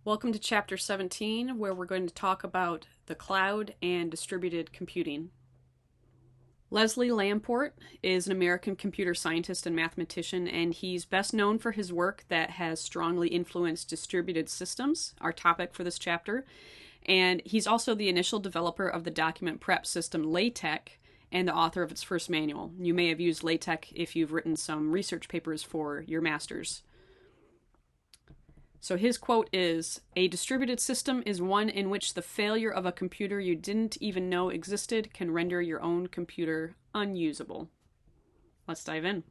Welcome to Chapter 17, where we're going to talk about the cloud and distributed computing. Leslie Lamport is an American computer scientist and mathematician, and he's best known for his work that has strongly influenced distributed systems, our topic for this chapter. And he's also the initial developer of the document prep system LaTeX and the author of its first manual. You may have used LaTeX if you've written some research papers for your master's. So his quote is, "A distributed system is one in which the failure of a computer you didn't even know existed can render your own computer unusable." Let's dive in.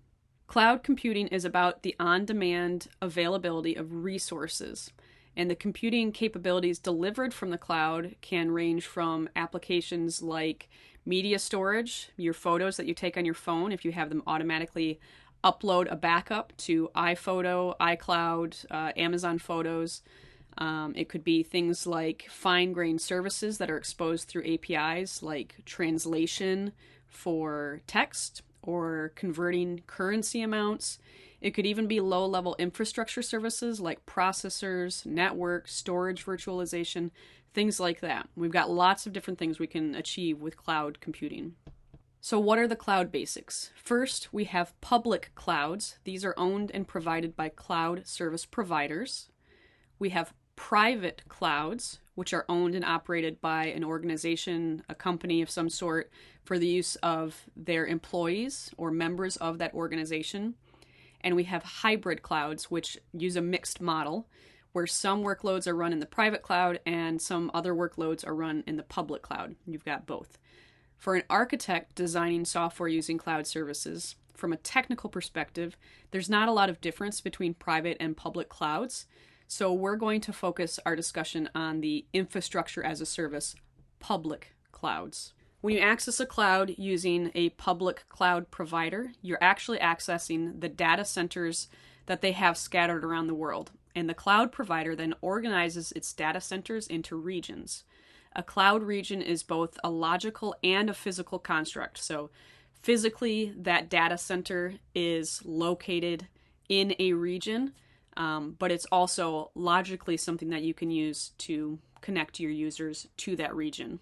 Cloud computing is about the on-demand availability of resources, and the computing capabilities delivered from the cloud can range from applications like media storage, your photos that you take on your phone if you have them automatically upload a backup to iPhoto, iCloud, Amazon Photos. It could be things like fine-grained services that are exposed through APIs, like translation for text or converting currency amounts. It could even be low-level infrastructure services like processors, network, storage virtualization, things like that. We've got lots of different things we can achieve with cloud computing. So what are the cloud basics? First, we have public clouds. These are owned and provided by cloud service providers. We have private clouds, which are owned and operated by an organization, a company of some sort, for the use of their employees or members of that organization. And we have hybrid clouds, which use a mixed model, where some workloads are run in the private cloud and some other workloads are run in the public cloud. You've got both. For an architect designing software using cloud services, from a technical perspective, there's not a lot of difference between private and public clouds. So we're going to focus our discussion on the infrastructure as a service, public clouds. When you access a cloud using a public cloud provider, you're actually accessing the data centers that they have scattered around the world. And the cloud provider then organizes its data centers into regions. A cloud region is both a logical and a physical construct. So physically, that data center is located in a region, but it's also logically something that you can use to connect your users to that region.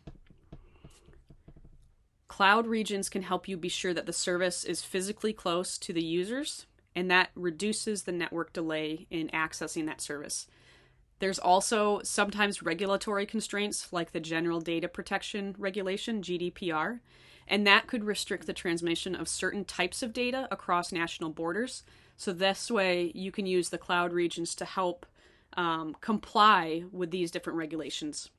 Cloud regions can help you be sure that the service is physically close to the users, and that reduces the network delay in accessing that service. There's also sometimes regulatory constraints like the General Data Protection Regulation, GDPR, and that could restrict the transmission of certain types of data across national borders. So this way you can use the cloud regions to help comply with these different regulations.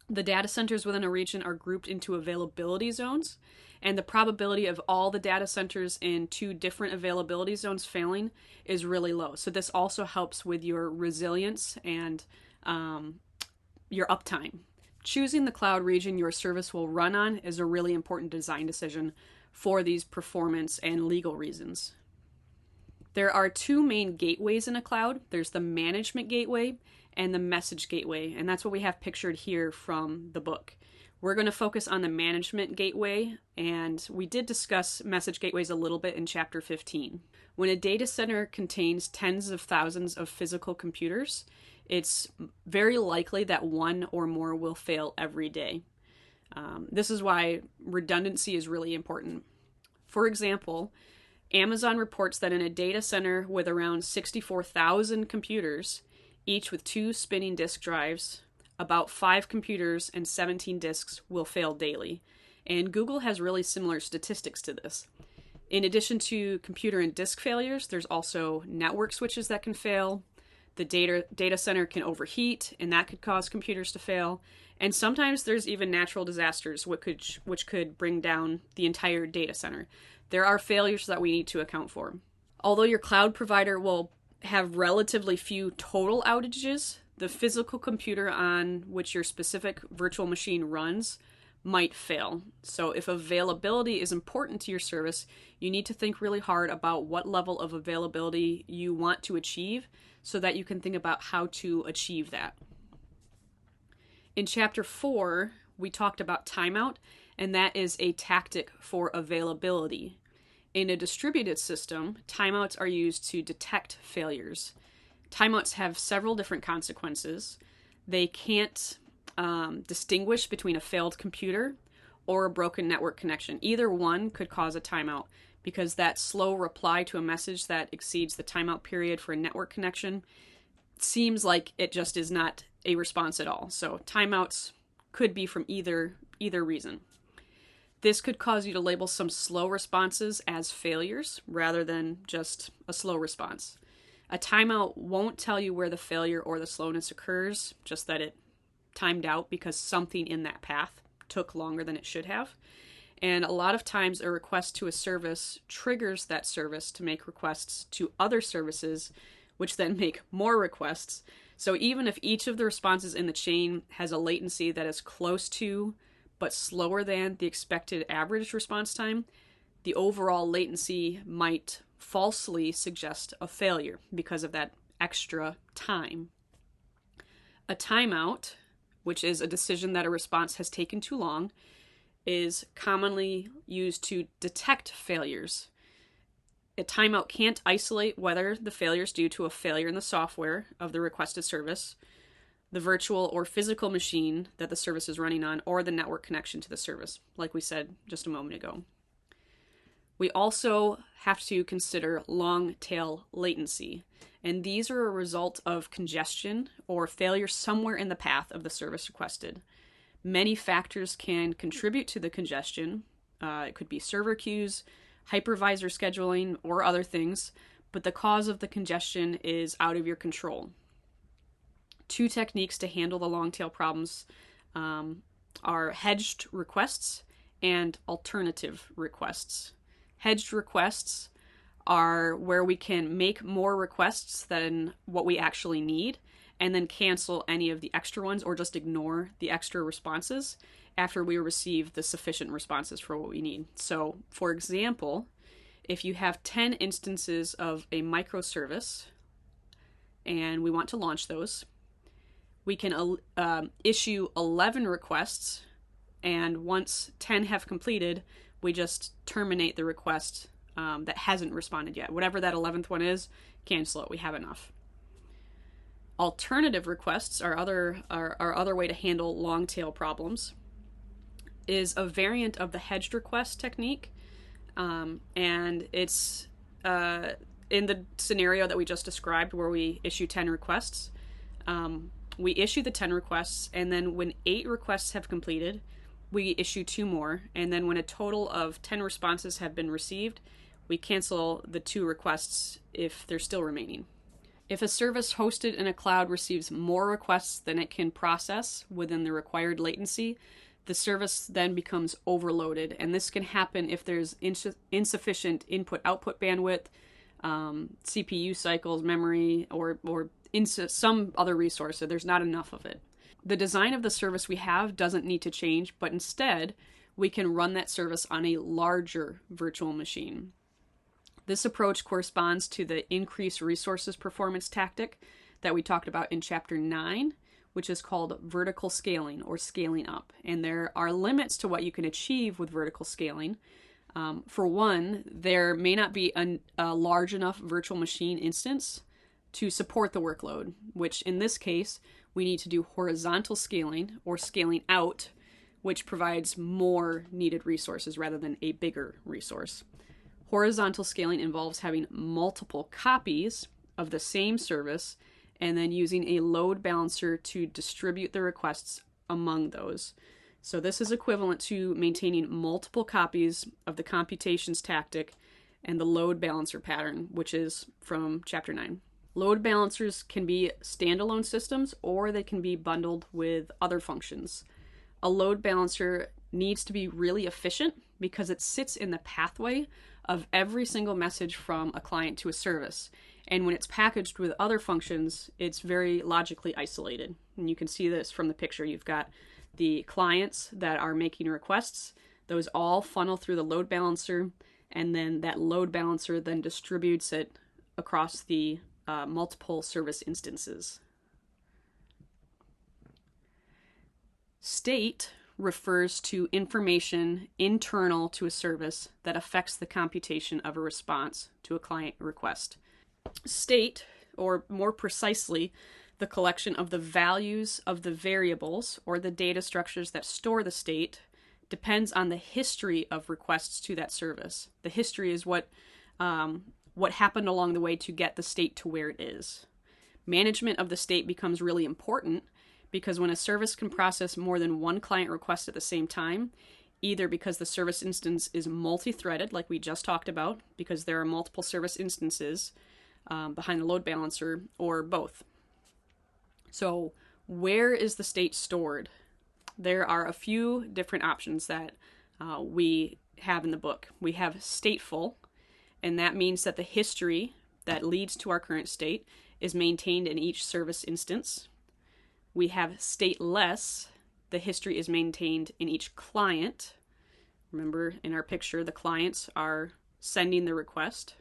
The data centers within a region are grouped into availability zones, and the probability of all the data centers in two different availability zones failing is really low. So this also helps with your resilience and your uptime. Choosing the cloud region your service will run on is a really important design decision for these performance and legal reasons. There are two main gateways in a cloud. There's the management gateway and the message gateway, and that's what we have pictured here from the book. We're going to focus on the management gateway, and we did discuss message gateways a little bit in Chapter 15. When a data center contains tens of thousands of physical computers, it's very likely that one or more will fail every day. This is why redundancy is really important. For example, Amazon reports that in a data center with around 64,000 computers, each with 2 spinning disk drives, about 5 computers and 17 disks will fail daily. And Google has really similar statistics to this. In addition to computer and disk failures, there's also network switches that can fail. The data center can overheat, and that could cause computers to fail. And sometimes there's even natural disasters, which could bring down the entire data center. There are failures that we need to account for. Although your cloud provider will have relatively few total outages, the physical computer on which your specific virtual machine runs might fail. So if availability is important to your service, you need to think really hard about what level of availability you want to achieve so that you can think about how to achieve that. In Chapter 4, we talked about timeout, and that is a tactic for availability. In a distributed system, timeouts are used to detect failures. Timeouts have several different consequences. They can't distinguish between a failed computer or a broken network connection. Either one could cause a timeout because that slow reply to a message that exceeds the timeout period for a network connection seems like it just is not a response at all. So timeouts could be from either reason. This could cause you to label some slow responses as failures rather than just a slow response. A timeout won't tell you where the failure or the slowness occurs, just that it timed out because something in that path took longer than it should have. And a lot of times a request to a service triggers that service to make requests to other services, which then make more requests. So even if each of the responses in the chain has a latency that is close to but slower than the expected average response time, the overall latency might falsely suggest a failure because of that extra time. A timeout, which is a decision that a response has taken too long, is commonly used to detect failures. A timeout can't isolate whether the failure is due to a failure in the software of the requested service, the virtual or physical machine that the service is running on, or the network connection to the service, like we said just a moment ago. We also have to consider long tail latency, and these are a result of congestion or failure somewhere in the path of the service requested. Many factors can contribute to the congestion. It could be server queues, hypervisor scheduling, or other things, but the cause of the congestion is out of your control. Two techniques to handle the long tail problems are hedged requests and alternative requests. Hedged requests are where we can make more requests than what we actually need and then cancel any of the extra ones or just ignore the extra responses after we receive the sufficient responses for what we need. So, for example, if you have 10 instances of a microservice and we want to launch those, we can issue 11 requests, and once 10 have completed, we just terminate the request that hasn't responded yet. Whatever that 11th one is, cancel it. We have enough. Alternative requests, our other way to handle long tail problems, is a variant of the hedged request technique, and it's in the scenario that we just described where we issue 10 requests. We issue the 10 requests, and then when 8 requests have completed, we issue 2 more, and then when a total of 10 responses have been received, we cancel the 2 requests if they're still remaining. If a service hosted in a cloud receives more requests than it can process within the required latency, the service then becomes overloaded, and this can happen if there's insufficient input-output bandwidth, CPU cycles, memory, or some other resource, so there's not enough of it. The design of the service we have doesn't need to change, but instead, we can run that service on a larger virtual machine. This approach corresponds to the increased resources performance tactic that we talked about in Chapter 9, which is called vertical scaling or scaling up. And there are limits to what you can achieve with vertical scaling. For one, there may not be a large enough virtual machine instance to support the workload, which in this case, we need to do horizontal scaling or scaling out, which provides more needed resources rather than a bigger resource. Horizontal scaling involves having multiple copies of the same service and then using a load balancer to distribute the requests among those. So this is equivalent to maintaining multiple copies of the computations tactic and the load balancer pattern, which is from Chapter 9. Load balancers can be standalone systems or they can be bundled with other functions. A load balancer needs to be really efficient because it sits in the pathway of every single message from a client to a service. And when it's packaged with other functions, it's very logically isolated. And you can see this from the picture. You've got the clients that are making requests. Those all funnel through the load balancer, and then that load balancer then distributes it across the multiple service instances. State refers to information internal to a service that affects the computation of a response to a client request. State, or more precisely, the collection of the values of the variables or the data structures that store the state, depends on the history of requests to that service. The history is what happened along the way to get the state to where it is. Management of the state becomes really important because when a service can process more than one client request at the same time, either because the service instance is multi-threaded, like we just talked about, because there are multiple service instances behind the load balancer, or both. So where is the state stored? There are a few different options that we have in the book. We have stateful, and that means that the history that leads to our current state is maintained in each service instance. We have stateless. The history is maintained in each client. Remember, in our picture, the clients are sending the request.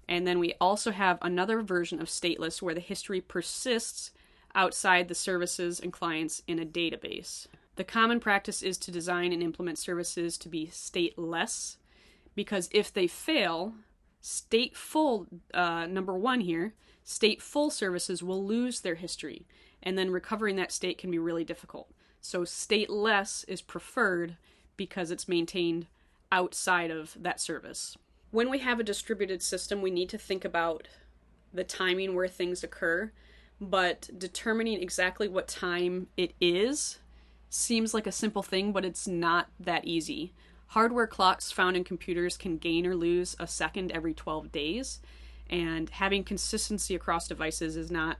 And then we also have another version of stateless where the history persists outside the services and clients in a database. The common practice is to design and implement services to be stateless, because if they fail, stateful, number one here, stateful services will lose their history, and then recovering that state can be really difficult. So stateless is preferred because it's maintained outside of that service. When we have a distributed system, we need to think about the timing where things occur, but determining exactly what time it is seems like a simple thing, but it's not that easy. Hardware clocks found in computers can gain or lose a second every 12 days, and having consistency across devices is not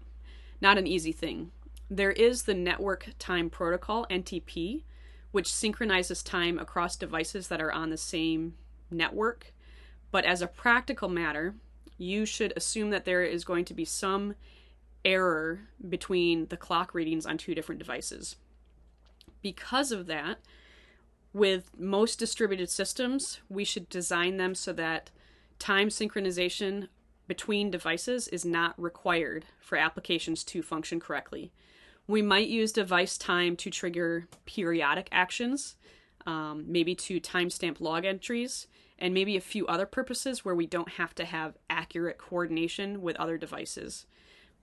an easy thing. There is the Network Time Protocol, NTP, which synchronizes time across devices that are on the same network. But as a practical matter, you should assume that there is going to be some error between the clock readings on two different devices. Because of that, with most distributed systems, we should design them so that time synchronization between devices is not required for applications to function correctly. We might use device time to trigger periodic actions, maybe to timestamp log entries, and maybe a few other purposes where we don't have to have accurate coordination with other devices.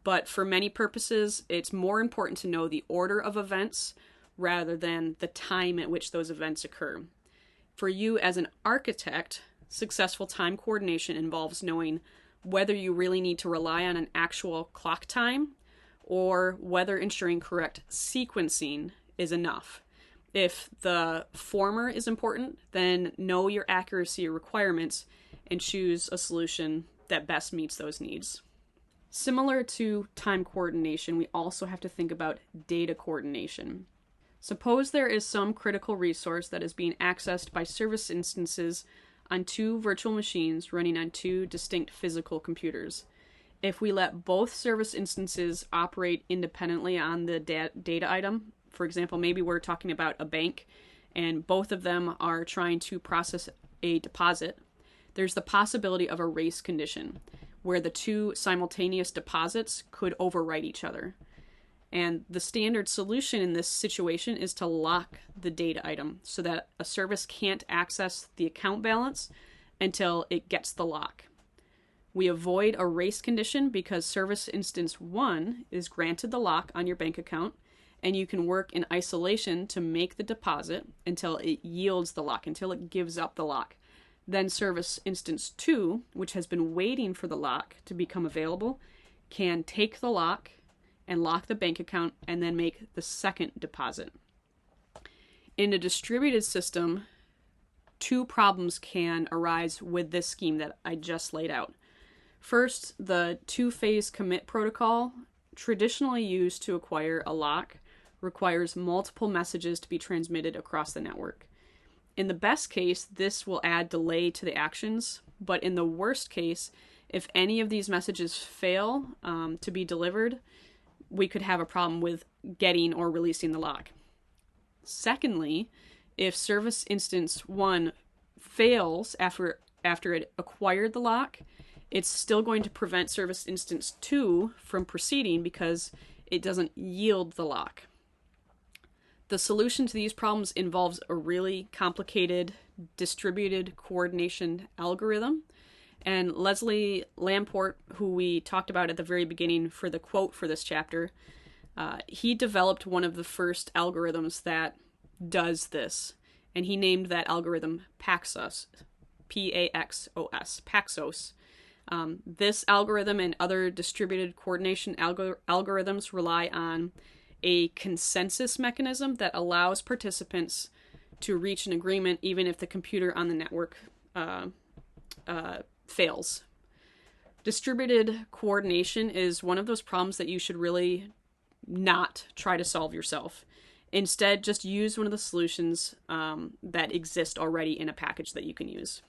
But for many purposes, it's more important to know the order of events rather than the time at which those events occur. For you as an architect, successful time coordination involves knowing whether you really need to rely on an actual clock time or whether ensuring correct sequencing is enough. If the former is important, then know your accuracy requirements and choose a solution that best meets those needs. Similar to time coordination, we also have to think about data coordination. Suppose there is some critical resource that is being accessed by service instances on two virtual machines running on two distinct physical computers. If we let both service instances operate independently on the data item, for example, maybe we're talking about a bank and both of them are trying to process a deposit, there's the possibility of a race condition where the two simultaneous deposits could overwrite each other. And the standard solution in this situation is to lock the data item so that a service can't access the account balance until it gets the lock. We avoid a race condition because service instance 1 is granted the lock on your bank account, and you can work in isolation to make the deposit until it yields the lock, until it gives up the lock. Then service instance 2, which has been waiting for the lock to become available, can take the lock and lock the bank account and then make the second deposit. In a distributed system, two problems can arise with this scheme that I just laid out. First, the two-phase commit protocol, traditionally used to acquire a lock, requires multiple messages to be transmitted across the network. In the best case, this will add delay to the actions, but in the worst case, if any of these messages fail to be delivered, we could have a problem with getting or releasing the lock. Secondly, if service instance 1 fails after it acquired the lock, it's still going to prevent service instance 2 from proceeding because it doesn't yield the lock. The solution to these problems involves a really complicated distributed coordination algorithm, And Leslie Lamport, who we talked about at the very beginning for the quote for this chapter, he developed one of the first algorithms that does this. And he named that algorithm Paxos, P-A-X-O-S, Paxos. This algorithm and other distributed coordination algorithms rely on a consensus mechanism that allows participants to reach an agreement even if the computer on the network fails. Distributed coordination is one of those problems that you should really not try to solve yourself. Instead, just use one of the solutions that exist already in a package that you can use.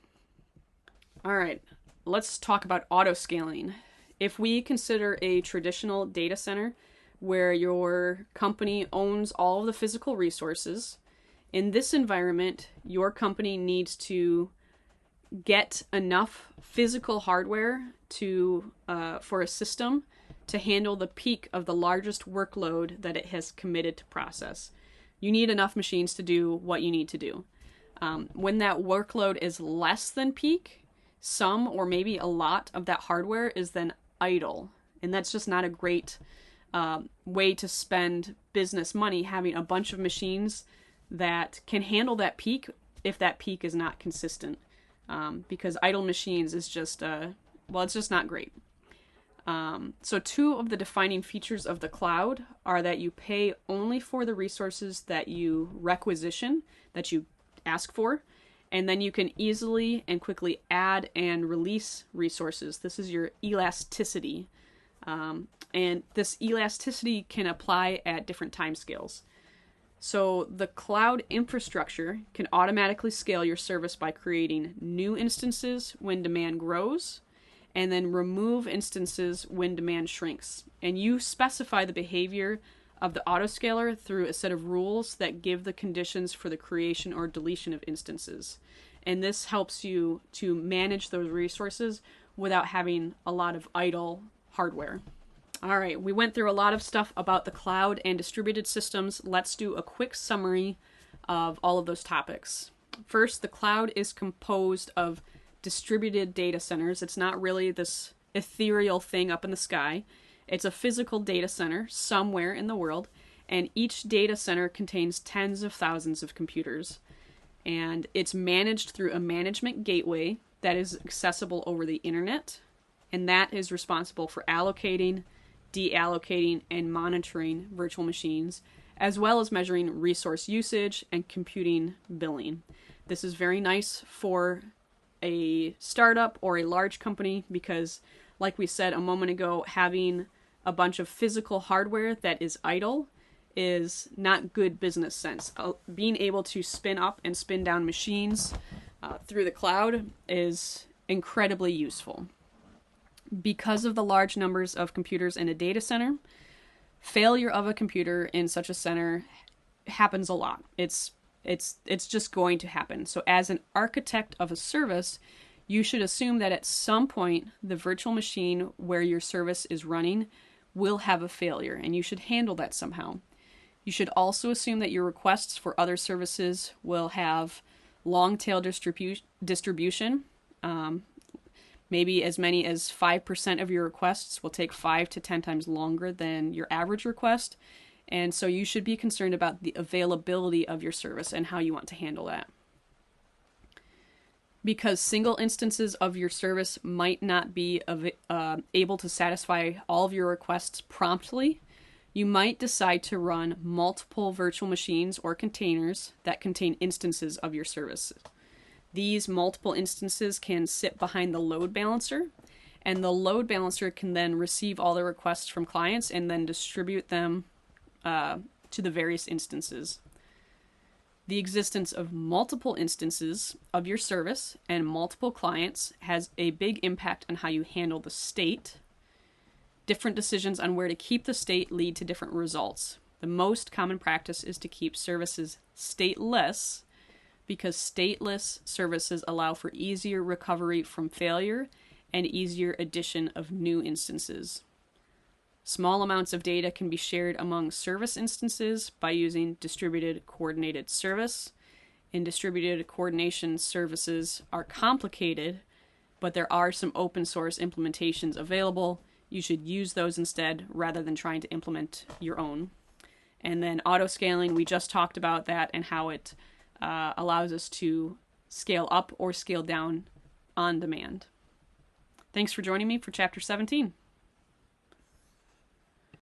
All right, let's talk about autoscaling. If we consider a traditional data center where your company owns all of the physical resources, in this environment, your company needs to get enough physical hardware for a system to handle the peak of the largest workload that it has committed to process. You need enough machines to do what you need to do. When that workload is less than peak, some or maybe a lot of that hardware is then idle. And that's just not a great way to spend business money, having a bunch of machines that can handle that peak if that peak is not consistent. Because idle machines is just, it's just not great. So two of the defining features of the cloud are that you pay only for the resources that you requisition, that you ask for, and then you can easily and quickly add and release resources. This is your elasticity. And this elasticity can apply at different timescales. So the cloud infrastructure can automatically scale your service by creating new instances when demand grows, and then remove instances when demand shrinks. And you specify the behavior of the autoscaler through a set of rules that give the conditions for the creation or deletion of instances. And this helps you to manage those resources without having a lot of idle hardware. All right, we went through a lot of stuff about the cloud and distributed systems. Let's do a quick summary of all of those topics. First, the cloud is composed of distributed data centers. It's not really this ethereal thing up in the sky. It's a physical data center somewhere in the world, and each data center contains tens of thousands of computers. And it's managed through a management gateway that is accessible over the internet, and that is responsible for allocating, deallocating, and monitoring virtual machines, as well as measuring resource usage and computing billing. This is very nice for a startup or a large company because, like we said a moment ago, having a bunch of physical hardware that is idle is not good business sense. Being able to spin up and spin down machines through the cloud is incredibly useful. Because of the large numbers of computers in a data center, failure of a computer in such a center happens a lot. It's just going to happen. So as an architect of a service, you should assume that at some point the virtual machine where your service is running will have a failure, and you should handle that somehow. You should also assume that your requests for other services will have long-tail distribution. Maybe as many as 5% of your requests will take 5 to 10 times longer than your average request. And so you should be concerned about the availability of your service and how you want to handle that. Because single instances of your service might not be able to satisfy all of your requests promptly, you might decide to run multiple virtual machines or containers that contain instances of your service. These multiple instances can sit behind the load balancer, and the load balancer can then receive all the requests from clients and then distribute them to the various instances. The existence of multiple instances of your service and multiple clients has a big impact on how you handle the state. Different decisions on where to keep the state lead to different results. The most common practice is to keep services stateless because stateless services allow for easier recovery from failure and easier addition of new instances. Small amounts of data can be shared among service instances by using distributed coordinated service. And distributed coordination services are complicated, but there are some open source implementations available. You should use those instead rather than trying to implement your own. And then auto scaling, we just talked about that and how it allows us to scale up or scale down on demand. Thanks for joining me for Chapter 17.